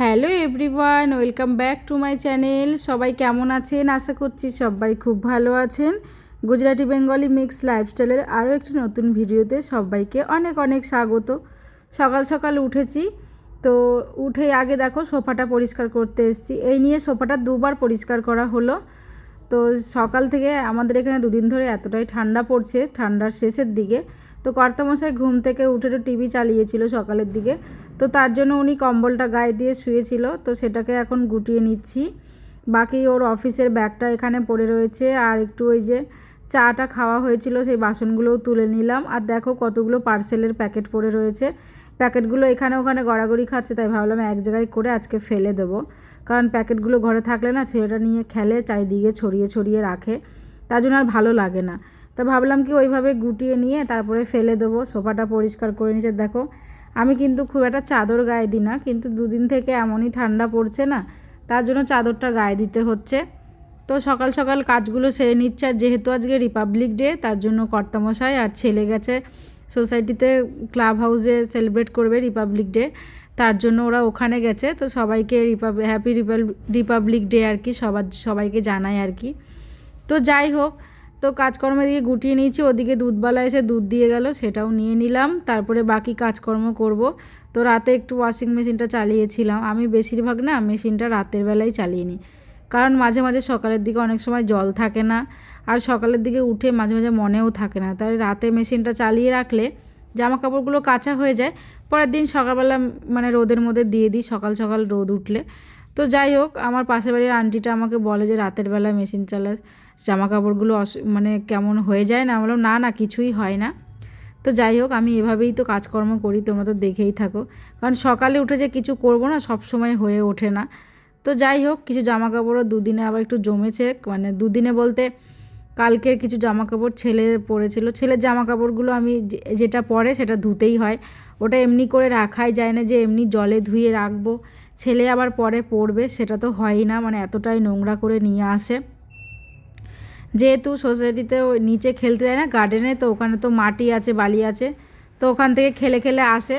Hello everyone, welcome back to my channel. সবাই কেমন আছেন? আশা করছি সবাই খুব ভালো আছেন। গুজরাটি বেঙ্গলি মিক্স লাইফস্টাইলের আরও একটি নতুন ভিডিওতে সবাইকে অনেক অনেক স্বাগত। সকাল সকাল উঠেছি, তো উঠে আগে দেখো সোফাটা পরিষ্কার করতে এসেছি। এই নিয়ে সোফাটা দুবার পরিষ্কার করা হলো। তো সকাল থেকে আমাদের এখানে দুদিন ধরে এতটাই ঠান্ডা পড়ছে, ঠান্ডার শেষের দিকে। তো কর্তামশাই ঘুম থেকে উঠে তো টিভি চালিয়েছিল সকালের দিকে, তো তার জন্য উনি কম্বলটা গায়ে দিয়ে শুয়েছিল, তো সেটাকে এখন গুটিয়ে নিচ্ছি। বাকি ওর অফিসের ব্যাগটা এখানে পড়ে রয়েছে, আর একটু ওই যে চাটা খাওয়া হয়েছিল সেই বাসনগুলোও তুলে নিলাম। আর দেখো কতগুলো পার্সেলের প্যাকেট পড়ে রয়েছে, প্যাকেটগুলো এখানে ওখানে গড়াগড়ি খাচ্ছে, তাই ভাবলাম এক জায়গায় করে আজকে ফেলে দেবো। কারণ প্যাকেটগুলো ঘরে থাকলে না ছেলেটা নিয়ে খেলে, চারিদিকে ছড়িয়ে ছড়িয়ে রাখে, তার জন্য আর ভালো লাগে না। তো ভাবলাম কি ওইভাবে গুটিয়ে নিয়ে তারপরে ফেলে দেবো। সোফাটা পরিষ্কার করে নিচে দেখো, আমি কিন্তু খুব একটা চাদর গায়ে দিই না, কিন্তু দুদিন থেকে এমনই ঠান্ডা পড়ছে না, তার জন্য চাদরটা গায়ে দিতে হচ্ছে। তো সকাল সকাল কাজগুলো সেরে নিচ্ছে। আর যেহেতু আজকে রিপাবলিক ডে, তার জন্য কর্তামশাই আর ছেলে গেছে সোসাইটিতে, ক্লাব হাউসে সেলিব্রেট করবে রিপাবলিক ডে, তার জন্য ওরা ওখানে গেছে। তো সবাইকে হ্যাপি রিপাবলিক ডে আর কি সবাইকে জানাই আর কি। তো যাই হোক, তো কাজকর্মের দিকে গুটিয়ে নিয়েছি। ওদিকে দুধবালা এসে দুধ দিয়ে গেল, সেটাও নিয়ে নিলাম। তারপরে বাকি কাজকর্ম করব। তো রাতে একটু ওয়াশিং মেশিনটা চালিয়েছিলাম। আমি বেশিরভাগ না মেশিনটা রাতের বেলায় চালিয়ে নিই, কারণ মাঝে মাঝে সকালের দিকে অনেক সময় জল থাকে না, আর সকালের দিকে উঠে মাঝে মাঝে মনেও থাকে না, তাই রাতে মেশিনটা চালিয়ে রাখলে জামা কাপড়গুলো কাঁচা হয়ে যায়। পরের দিন সকালবেলা মানে রোদের মধ্যে দিয়ে দিই, সকাল সকাল রোদ উঠলে। তো যাই হোক, আমার পাশের বাড়ির আন্টিটা আমাকে বলে যে রাতের বেলা মেশিন চালাস, জামা কাপড়গুলো মানে কেমন হয়ে যায় না। বললাম না না, কিছুই হয় না। তো যাই হোক, আমি এভাবেই তো কাজকর্ম করি, তোমরা তো দেখেই থাকো। কারণ সকালে উঠে যে কিছু করব না, সব সময় হয়ে ওঠে না। তো যাই হোক, কিছু জামা কাপড়ও দুদিনে আবার একটু জমেছে, মানে দুদিনে বলতে কালকের কিছু জামা কাপড় ছেলে পরেছিল। ছেলের জামা কাপড়গুলো আমি যেটা পরে সেটা ধুতেই হয়, ওটা এমনি করে রাখাই যায় না যে এমনি জলে ধুয়ে রাখবো, ছেলে আবার পরে পরবে, সেটা তো হয়ই না। মানে এতটাই নোংরা করে নিয়ে আসে। যেহেতু সোসাইটিতে ওই নিচে খেলতে যায় না গার্ডেনে, তো ওখানে তো মাটি আছে, বালি আছে, তো ওখান থেকে খেলে খেলে আসে।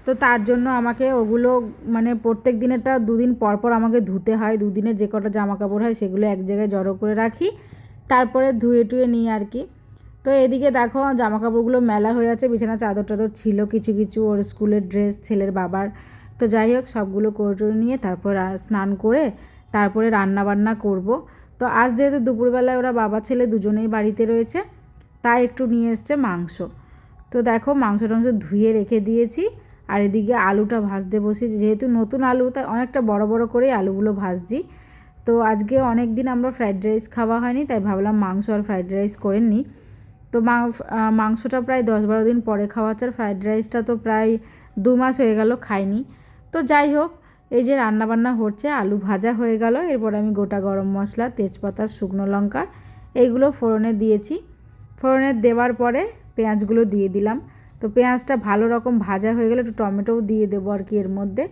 তো তার জন্য আমাকে ওগুলো মানে প্রত্যেক দিনেরটা দুদিন পর পর আমাকে ধুতে হয়। দুদিনে যে কটা জামা কাপড় হয় সেগুলো এক জায়গায় জড়ো করে রাখি, তারপরে ধুয়ে টুয়ে নিই আর কি। তো এদিকে দেখো জামা কাপড়গুলো মেলা হয়ে আছে, বিছানা চাদর টাদর ছিল কিছু কিছু, ওর স্কুলের ড্রেস, ছেলের বাবার। তো যাই হোক, সবগুলো করে নিয়ে তারপর স্নান করে তারপরে রান্না বান্না করব। তো আজ যেহেতু দুপুরবেলায় ওরা বাবা ছেলে দুজনেই বাড়িতে রয়েছে, তাই একটু নিয়ে এসছে মাংস। তো দেখো মাংস টাংস ধুয়ে রেখে দিয়েছি, আর এদিকে আলুটা ভাজতে বসেছি। যেহেতু নতুন আলু, তাই অনেকটা বড় বড় করেই আলুগুলো ভাজছি। তো আজকে অনেক দিন আমরা ফ্রাইড রাইস খাওয়া হয়নি, তাই ভাবলাম মাংস আর ফ্রাইড রাইস করে নিই। তো মাংসটা প্রায় 10-12 দিন পরে খাওয়া হচ্ছে, আর ফ্রাইড রাইসটা তো প্রায় 2 মাস হয়ে গেল খাইনি। তো যাই হোক, এই যে রান্নাবান্না হচ্ছে, আলু ভাজা হয়ে গেল। এরপর আমি গোটা গরম মশলা, তেজপাতা, শুকনো লঙ্কা এইগুলো ফোড়নে দিয়েছি। ফোড়নে দেওয়ার পরে পেঁয়াজগুলো দিয়ে দিলাম। তো পেঁয়াজটা ভালো রকম ভাজা হয়ে গেলে একটু টমেটোও দিয়ে দেবো আর কি এর মধ্যে।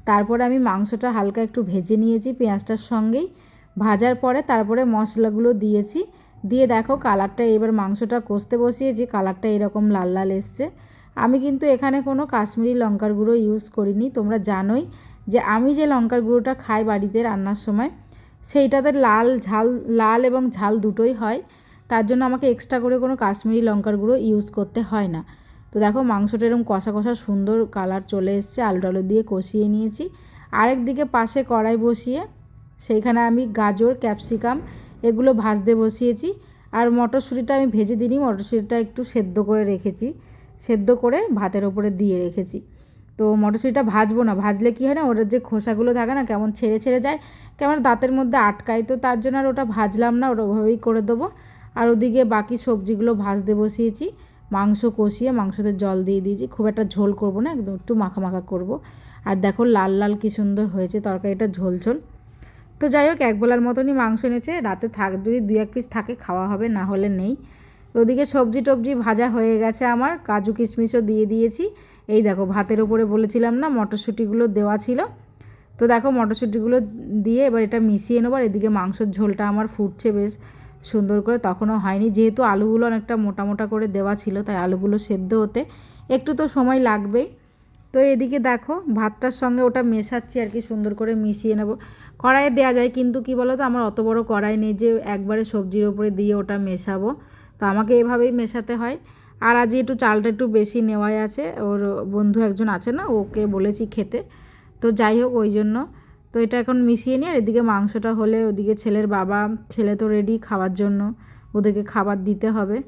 তারপরে আমি মাংসটা হালকা একটু ভেজে নিয়েছি পেঁয়াজটার সঙ্গেই। ভাজার পরে তারপরে মশলাগুলো দিয়েছি, দিয়ে দেখো কালারটা, এবার মাংসটা কষতে বসিয়েছি, কালারটা এরকম লাল লাল এসছে। আমি কিন্তু এখানে কোনো কাশ্মীরি লঙ্কার গুঁড়ো ইউজ করিনি। তোমরা জানোই যে আমি যে লঙ্কার গুঁড়োটা খাই বাড়িতে রান্নার সময়, সেইটাতে লাল এবং ঝাল দুটোই হয়, তার জন্য আমাকে এক্সট্রা করে কোনো কাশ্মীরি লঙ্কার গুঁড়ো ইউজ করতে হয় না। তো দেখো মাংসটা এরকম কষা কষা সুন্দর কালার চলে এসছে, আলু টালু দিয়ে কষিয়ে নিয়েছি। আরেক দিকে পাশে কড়াই বসিয়ে সেইখানে আমি গাজর, ক্যাপসিকাম এগুলো ভাজতে বসিয়েছি। আর মটরশুঁটিটা আমি ভেজে দিইনি, মটরশুঁটিটা একটু সেদ্ধ করে রেখেছি, সেদ্ধ করে ভাতের ওপরে দিয়ে রেখেছি। তো মটরশুঁটিটা ভাজবো না, ভাজলে কী হয় না, ওটার যে খোসাগুলো থাকে না কেমন ছেড়ে ছেড়ে যায়, কেমন দাঁতের মধ্যে আটকায়, তো তার জন্য আর ওটা ভাজলাম না, ওটা ওভাবেই করে দেবো। আর ওদিকে বাকি সবজিগুলো ভাজতে বসিয়েছি, মাংস কষিয়ে মাংসতে জল দিয়ে দিয়েছি। খুব একটা ঝোল করব না, একদম একটু মাখা মাখা করব। আর দেখো লাল লাল কী সুন্দর হয়েছে তরকারিটা, ঝোল ঝোল। তো যাই হোক, একবেলার মতনই মাংস এনেছে, রাতে যদি 2-1 পিস থাকে খাওয়া হবে, না হলে নেই। ওদিকে সবজি টবজি ভাজা হয়ে গেছে আমার, কাজু কিশমিশও দিয়ে দিয়েছি। এই দেখো ভাতের ওপরে বলেছিলাম না মটরশুঁটিগুলো দেওয়া ছিল, তো দেখো মটরশুঁটিগুলো দিয়ে এবার এটা মিশিয়ে নেবো। আর এদিকে মাংসের ঝোলটা আমার ফুটছে বেশ সুন্দর করে, তখনও হয়নি, যেহেতু আলুগুলো অনেকটা মোটা মোটা করে দেওয়া ছিল, তাই আলুগুলো সেদ্ধ হতে একটু তো সময় লাগবেই। তো এদিকে দেখো ভাতটার সঙ্গে ওটা মেশাচ্ছি আর কি, সুন্দর করে মিশিয়ে নেব। কড়াইয়ে দেওয়া যায়, কিন্তু কি বলো তো, আমার অত বড় কড়াই নেই যে একবারে সবজির ওপরে দিয়ে ওটা মেশাবো। তো আমাকে এভাবেই মেশাতে হয়। আর আজ একটু চালটা একটু বেশি নেওয়াই আছে, ওর বন্ধু একজন আছে না, ওকে বলেছি খেতে। তো যাই হোক, ওই জন্য তো এটা এখন মিশিয়ে নিয়ে, আর এদিকে মাংসটা হলে ওদিকে ছেলের বাবা, ছেলে তো রেডি খাওয়ার জন্য, ওদেরকে খাবার দিতে হবে।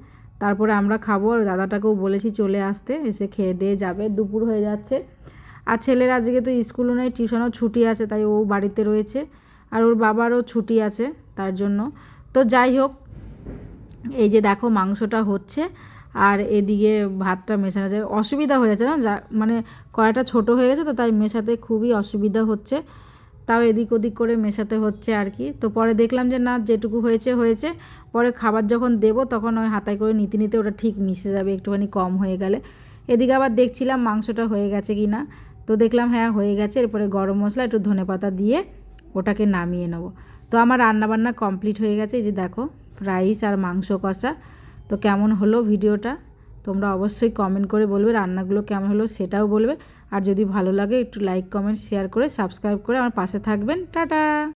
তারপরে আমরা খাবো। আর দাদাটাকেও বলেছি চলে আসতে, এসে খেয়ে দিয়ে যাবে, দুপুর হয়ে যাচ্ছে। আর ছেলের আজকে তো স্কুলও নেই, টিউশনও ছুটি আছে, তাই ও বাড়িতে রয়েছে। আর ওর বাবারও ছুটি আছে তার জন্য। তো যাই হোক, এই যে দেখো মাংসটা হচ্ছে, আর এদিকে ভাতটা মেশানো যায়, অসুবিধা হয়ে যাচ্ছে না, যা মানে কড়াইটা ছোটো হয়ে গেছে তো, তাই মেশাতে খুবই অসুবিধা হচ্ছে। তাও এদিক ওদিক করে মেশাতে হচ্ছে আর কি। তো পরে দেখলাম যে না, যেটুকু হয়েছে হয়েছে, পরে খাবার যখন দেবো তখন ওই হাতায় করে নিতে নিতে ওটা ঠিক মিশে যাবে, একটুখানি কম হয়ে গেলে। এদিকে আবার দেখছিলাম মাংসটা হয়ে গেছে কি না, তো দেখলাম হ্যাঁ হয়ে গেছে। এরপরে গরম মশলা একটু ধনেপাতা দিয়ে ওটাকে নামিয়ে নেব। তো আমার রান্নাবান্না কমপ্লিট হয়ে গেছে। এই যে দেখো রাইস আর মাংস কষা। তো কেমন হলো ভিডিওটা তোমরা অবশ্যই কমেন্ট করে বলবে, রান্নাগুলো কেমন হলো সেটাও বলবে। আর যদি ভালো লাগে একটু লাইক কমেন্ট শেয়ার করে সাবস্ক্রাইব করে আমার পাশে থাকবেন। টাটা।